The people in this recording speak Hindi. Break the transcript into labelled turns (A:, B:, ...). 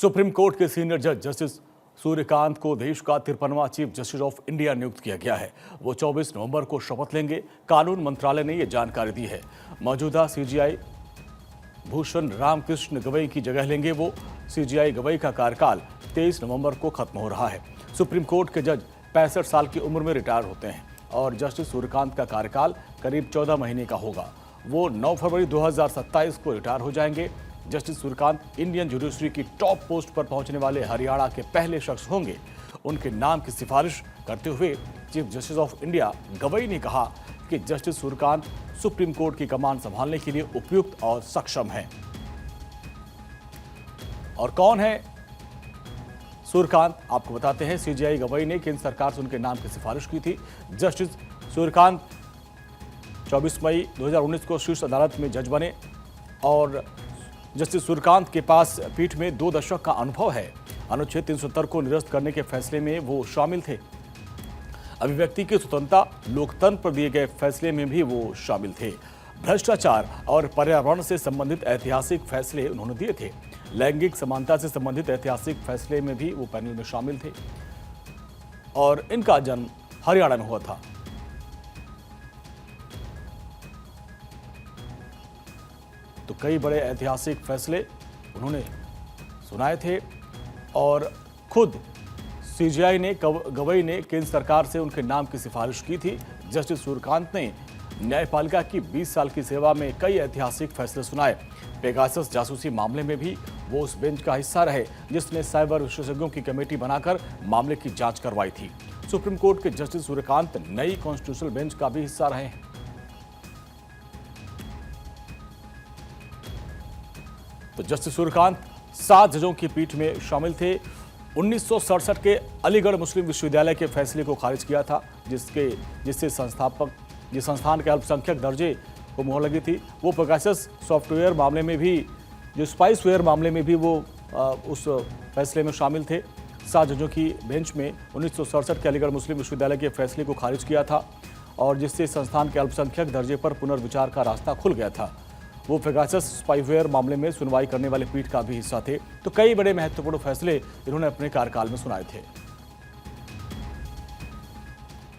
A: सुप्रीम कोर्ट के सीनियर जज जस्टिस सूर्यकांत को देश का 53वां चीफ जस्टिस ऑफ इंडिया नियुक्त किया गया है। वो 24 नवंबर को शपथ लेंगे। कानून मंत्रालय ने ये जानकारी दी है। मौजूदा सीजीआई भूषण रामकृष्ण गवई की जगह लेंगे। वो सीजीआई गवई का कार्यकाल 23 नवंबर को खत्म हो रहा है। सुप्रीम कोर्ट के जज 65 साल की उम्र में रिटायर होते हैं और जस्टिस सूर्यकांत का कार्यकाल करीब 14 महीने का होगा। वो 9 फरवरी 2027 को रिटायर हो जाएंगे। जस्टिस सूर्यकांत इंडियन जुडिशरी की टॉप पोस्ट पर पहुंचने वाले हरियाणा के पहले शख्स होंगे। उनके नाम की सिफारिश करते हुए chief justice of India Gavai ने कहा कि जस्टिस सूर्यकांत सुप्रीम कोर्ट की कमान संभालने के लिए उपयुक्त और सक्षम हैं। और कौन है सूर्यकांत, आपको बताते हैं। सीजीआई गवई ने केंद्र सरकार से उनके नाम की सिफारिश की थी। जस्टिस सूर्यकांत 24 मई 2019 को शीर्ष अदालत में जज बने और जस्टिस सूर्यकांत के पास पीठ में 2 दशक का अनुभव है। अनुच्छेद 370 को निरस्त करने के फैसले में वो शामिल थे। अभिव्यक्ति की स्वतंत्रता, लोकतंत्र पर दिए गए फैसले में भी वो शामिल थे। भ्रष्टाचार और पर्यावरण से संबंधित ऐतिहासिक फैसले उन्होंने दिए थे। लैंगिक समानता से संबंधित ऐतिहासिक फैसले में भी वो पैनल में शामिल थे और इनका जन्म हरियाणा में हुआ था। तो कई बड़े ऐतिहासिक फैसले उन्होंने सुनाए थे और खुद सीजीआई ने गवई ने केंद्र सरकार से उनके नाम की सिफारिश की थी। जस्टिस सूर्यकांत ने न्यायपालिका की 20 साल की सेवा में कई ऐतिहासिक फैसले सुनाए। पेगासस जासूसी मामले में भी वो उस बेंच का हिस्सा रहे जिसने साइबर विशेषज्ञों की कमेटी बनाकर मामले की जांच करवाई थी। सुप्रीम कोर्ट के जस्टिस सूर्यकांत नई कॉन्स्टिट्यूशनल बेंच का भी हिस्सा रहे हैं। तो जस्टिस सूर्यकांत 7 जजों की पीठ में शामिल थे। 1967 के अलीगढ़ मुस्लिम विश्वविद्यालय के फैसले को खारिज किया था जिससे संस्थान के अल्पसंख्यक दर्जे को मुहर लगी थी। वो पेगासस सॉफ्टवेयर मामले में भी, जो स्पाइसवेयर मामले में भी वो उस फैसले में शामिल थे। 7 जजों की बेंच में 1967 के अलीगढ़ मुस्लिम विश्वविद्यालय के फैसले को खारिज किया था और जिससे संस्थान के अल्पसंख्यक दर्जे पर पुनर्विचार का रास्ता खुल गया था। वो पेगासस स्पाइवेयर मामले में सुनवाई करने वाले पीठ का भी हिस्सा थे। तो कई बड़े महत्वपूर्ण फैसले इन्होंने अपने कार्यकाल में सुनाए थे।